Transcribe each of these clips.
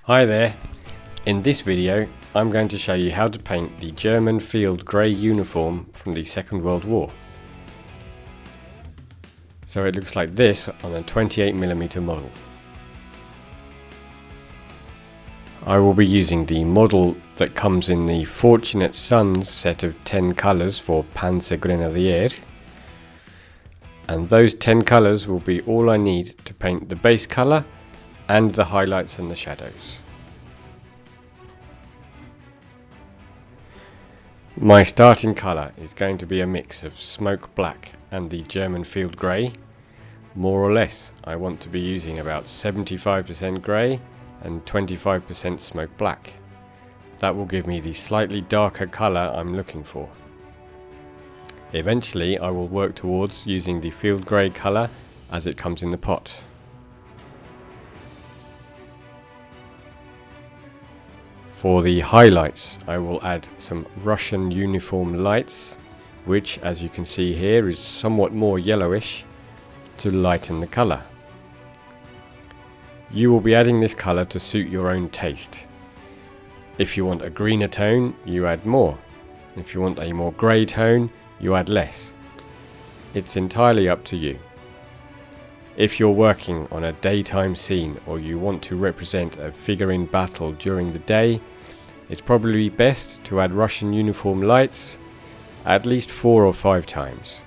Hi there, in this video I'm going to show you how to paint the German field grey uniform from the Second World War. So it looks like this on a 28mm model. I will be using the model that comes in the Fortunate Sons set of 10 colours for Panzergrenadier, and those 10 colours will be all I need to paint the base colour and the highlights and the shadows. My starting colour is going to be a mix of smoke black and the German field grey. More or less, I want to be using about 75% grey and 25% smoke black. That will give me the slightly darker colour I'm looking for. Eventually I will work towards using the field grey colour as it comes in the pot. For the highlights, I will add some Russian uniform lights, which, as you can see here, is somewhat more yellowish, to lighten the colour. You will be adding this colour to suit your own taste. If you want a greener tone, you add more. If you want a more grey tone, you add less. It's entirely up to you. If you're working on a daytime scene or you want to represent a figure in battle during the day, it's probably best to add Russian uniform lights at least 4 or 5 times.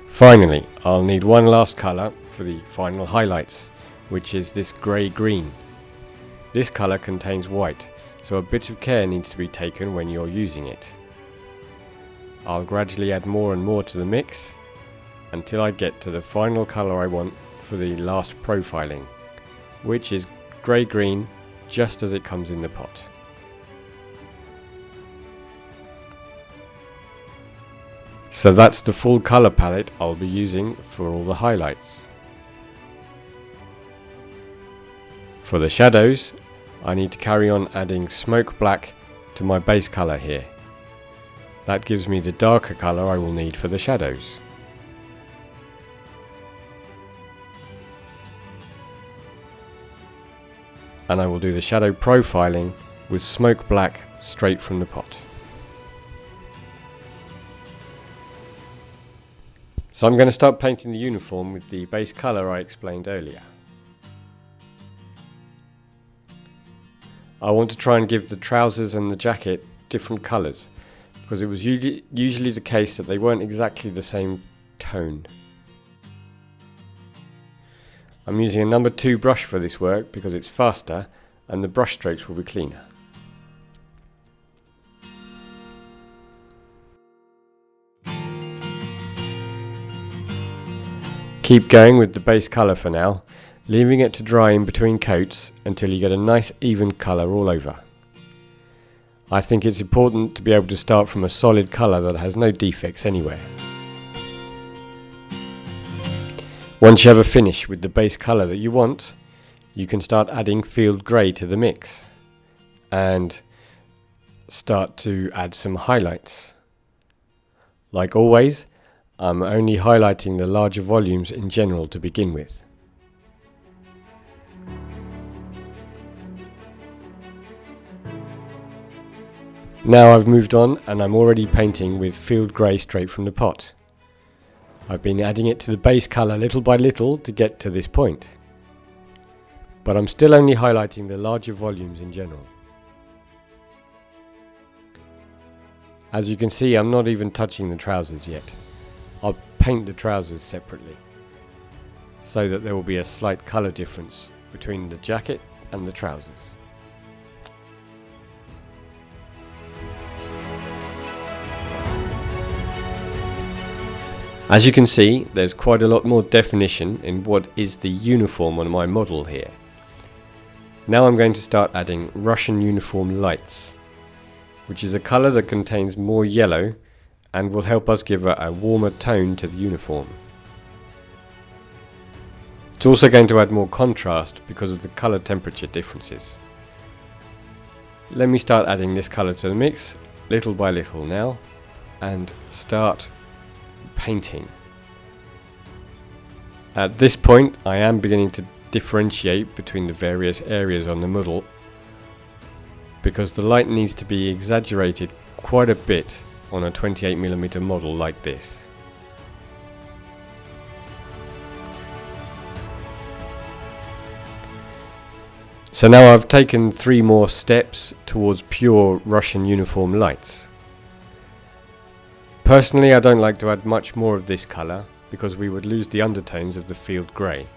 Finally, I'll need one last colour for the final highlights, which is this grey-green. This colour contains white, so a bit of care needs to be taken when you're using it. I'll gradually add more and more to the mix until I get to the final colour I want for the last profiling, which is grey-green just as it comes in the pot. So that's the full colour palette I'll be using for all the highlights. For the shadows, I need to carry on adding smoke black to my base colour here. That gives me the darker colour I will need for the shadows. And I will do the shadow profiling with smoke black straight from the pot. So I'm going to start painting the uniform with the base colour I explained earlier. I want to try and give the trousers and the jacket different colours, because it was usually the case that they weren't exactly the same tone. I'm using a number 2 brush for this work because it's faster and the brush strokes will be cleaner. Keep going with the base colour for now, leaving it to dry in between coats until you get a nice even colour all over. I think it's important to be able to start from a solid colour that has no defects anywhere. Once you have a finish with the base colour that you want, you can start adding field grey to the mix and start to add some highlights. Like always, I'm only highlighting the larger volumes in general to begin with. Now I've moved on and I'm already painting with field grey straight from the pot. I've been adding it to the base colour little by little to get to this point. But I'm still only highlighting the larger volumes in general. As you can see, I'm not even touching the trousers yet. I'll paint the trousers separately, so that there will be a slight colour difference between the jacket and the trousers. As you can see, there's quite a lot more definition in what is the uniform on my model here. Now I'm going to start adding Russian uniform lights, which is a colour that contains more yellow and will help us give a warmer tone to the uniform. It's also going to add more contrast because of the colour temperature differences. Let me start adding this colour to the mix little by little now and start painting. At this point I am beginning to differentiate between the various areas on the model, because the light needs to be exaggerated quite a bit on a 28mm model like this. So now I've taken 3 more steps towards pure Russian uniform lights. Personally, I don't like to add much more of this colour because we would lose the undertones of the field grey.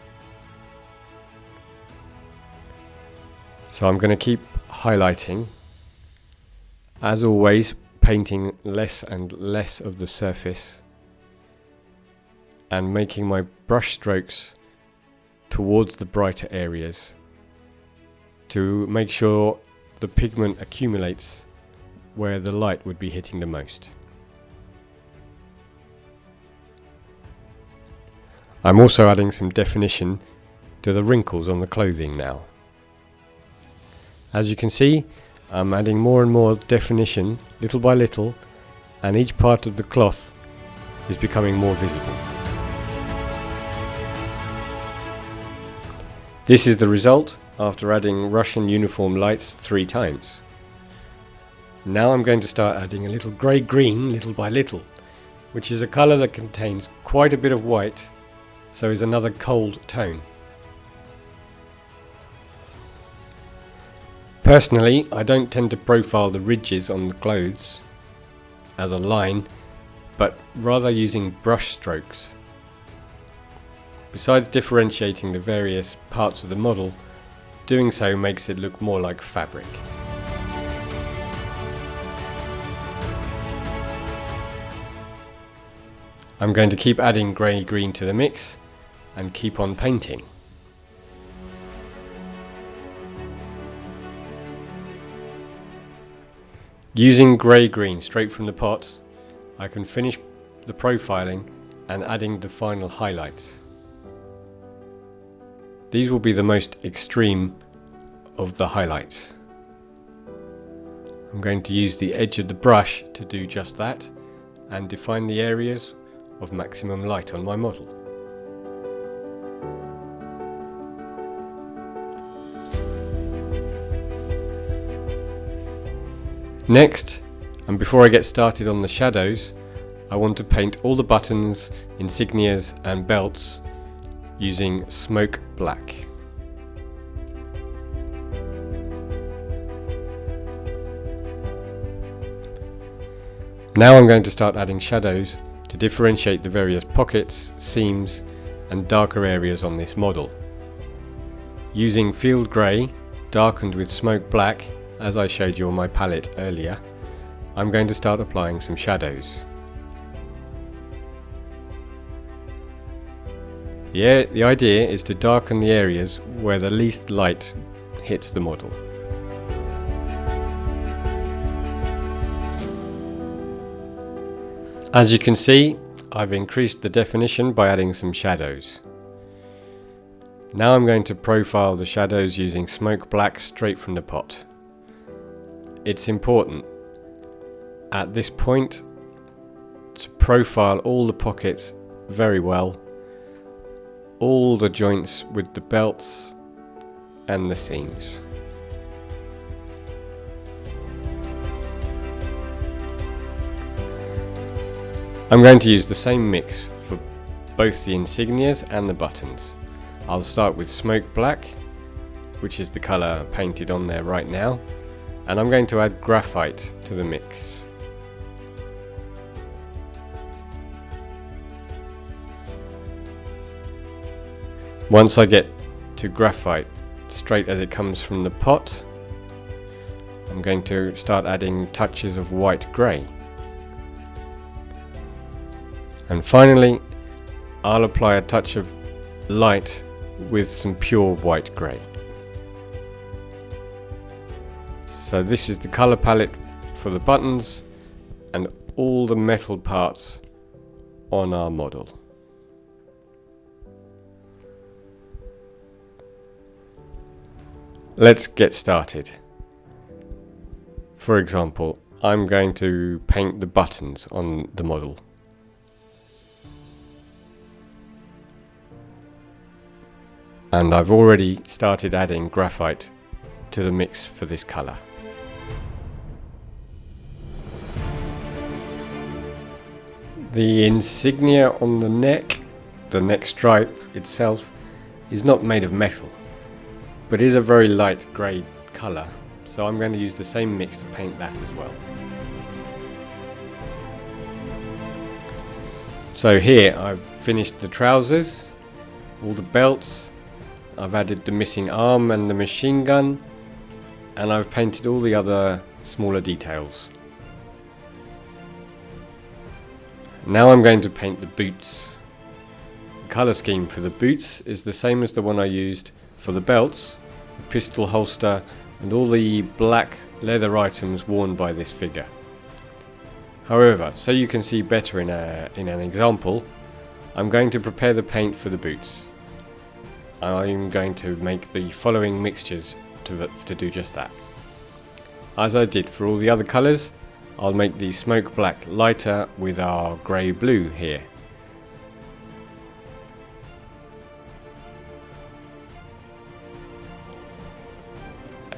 So I'm going to keep highlighting, as always painting less and less of the surface and making my brush strokes towards the brighter areas to make sure the pigment accumulates where the light would be hitting the most. I'm also adding some definition to the wrinkles on the clothing now. As you can see, I'm adding more and more definition little by little, and each part of the cloth is becoming more visible. This is the result after adding Russian uniform lights 3 times. Now I'm going to start adding a little grey-green little by little, which is a colour that contains quite a bit of white, so is another cold tone. Personally, I don't tend to profile the ridges on the clothes as a line, but rather using brush strokes. Besides differentiating the various parts of the model, doing so makes it look more like fabric. I'm going to keep adding grey-green to the mix and keep on painting. Using grey-green straight from the pot, I can finish the profiling and adding the final highlights. These will be the most extreme of the highlights. I'm going to use the edge of the brush to do just that and define the areas of maximum light on my model. Next, and before I get started on the shadows, I want to paint all the buttons, insignias and belts using smoke black. Now I'm going to start adding shadows to differentiate the various pockets, seams and darker areas on this model. Using field grey, darkened with smoke black, as I showed you on my palette earlier, I'm going to start applying some shadows. The idea is to darken the areas where the least light hits the model. As you can see, I've increased the definition by adding some shadows. Now I'm going to profile the shadows using smoke black straight from the pot. It's important at this point to profile all the pockets very well, all the joints with the belts and the seams. I'm going to use the same mix for both the insignias and the buttons. I'll start with smoke black, which is the colour painted on there right now, and I'm going to add graphite to the mix. Once I get to graphite straight as it comes from the pot, I'm going to start adding touches of white grey. And finally, I'll apply a touch of light with some pure white grey. So this is the colour palette for the buttons and all the metal parts on our model. Let's get started. For example, I'm going to paint the buttons on the model. and I've already started adding graphite to the mix for this colour. The insignia on the neck stripe itself, is not made of metal, but is a very light grey colour, so I'm going to use the same mix to paint that as well. So here I've finished the trousers, all the belts, I've added the missing arm and the machine gun, and I've painted all the other smaller details. Now I'm going to paint the boots. The colour scheme for the boots is the same as the one I used for the belts, the pistol holster and all the black leather items worn by this figure. However, so you can see better in an example, I'm going to prepare the paint for the boots. I'm going to make the following mixtures to do just that. As I did for all the other colours, I'll make the smoke black lighter with our grey blue here.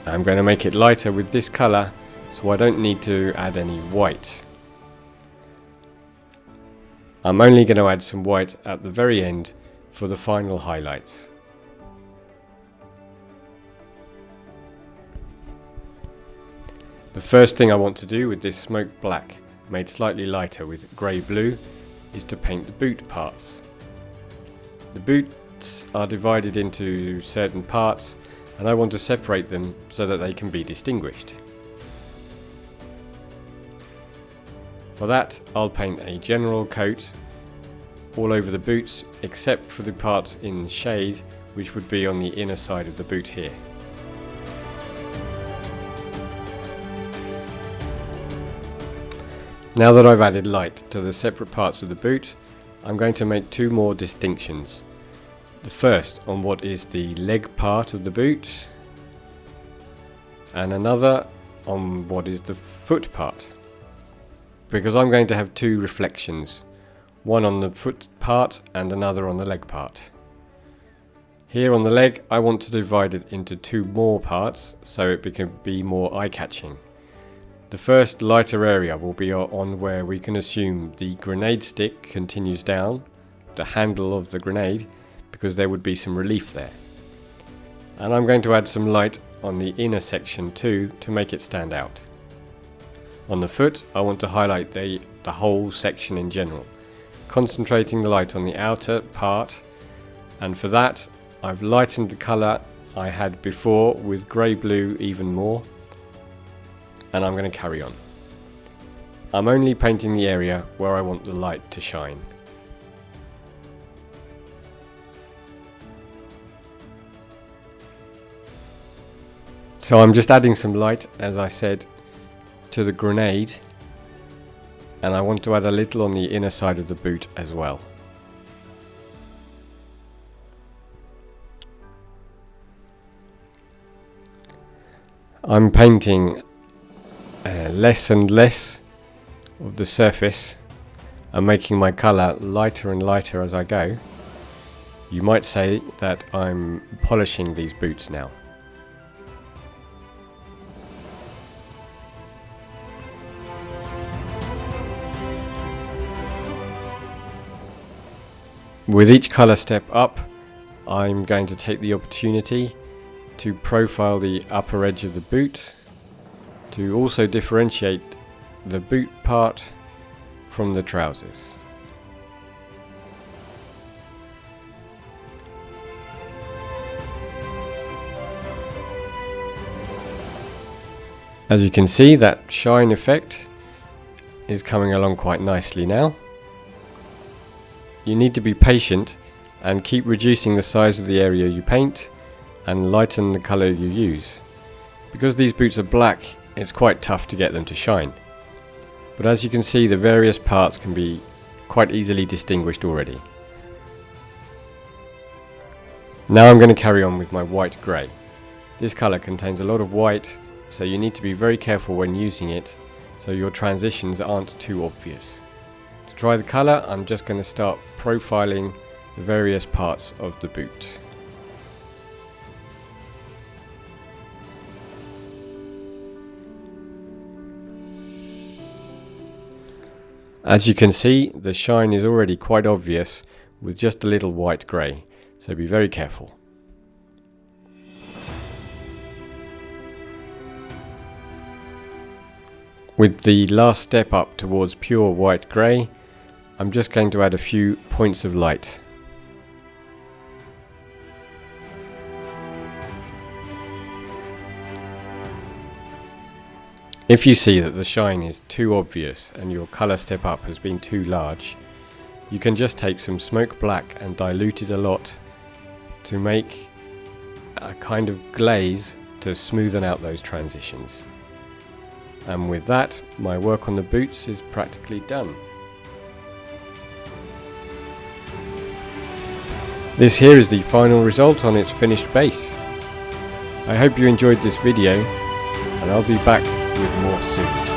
I'm going to make it lighter with this colour, so I don't need to add any white. I'm only going to add some white at the very end for the final highlights. The first thing I want to do with this smoke black, made slightly lighter with grey blue, is to paint the boot parts. The boots are divided into certain parts, and I want to separate them so that they can be distinguished. For that, I'll paint a general coat all over the boots, except for the part in shade, which would be on the inner side of the boot here. Now that I've added light to the separate parts of the boot, I'm going to make two more distinctions. The first on what is the leg part of the boot, and another on what is the foot part. Because I'm going to have two reflections, one on the foot part and another on the leg part. Here on the leg, I want to divide it into two more parts so it can be more eye-catching. The first lighter area will be on where we can assume the grenade stick continues down, the handle of the grenade, because there would be some relief there. And I'm going to add some light on the inner section too to make it stand out. On the foot, I want to highlight the whole section in general, concentrating the light on the outer part, and for that I've lightened the colour I had before with grey blue even more, and I'm going to carry on. I'm only painting the area where I want the light to shine. So I'm just adding some light, as I said, to the grenade, and I want to add a little on the inner side of the boot as well. I'm painting less and less of the surface and making my colour lighter and lighter as I go. You might say that I'm polishing these boots now. With each colour step up, I'm going to take the opportunity to profile the upper edge of the boot, to also differentiate the boot part from the trousers. As you can see, that shine effect is coming along quite nicely now. You need to be patient and keep reducing the size of the area you paint and lighten the colour you use. Because these boots are black, it's quite tough to get them to shine. But as you can see, the various parts can be quite easily distinguished already. Now I'm going to carry on with my white grey. This colour contains a lot of white, so you need to be very careful when using it so your transitions aren't too obvious. To try the colour, I'm just going to start profiling the various parts of the boot. As you can see, the shine is already quite obvious with just a little white grey, so be very careful. With the last step up towards pure white grey, I'm just going to add a few points of light. If you see that the shine is too obvious and your colour step up has been too large, you can just take some smoke black and dilute it a lot to make a kind of glaze to smoothen out those transitions. And with that, my work on the boots is practically done. This here is the final result on its finished base. I hope you enjoyed this video, and I'll be back with more soon.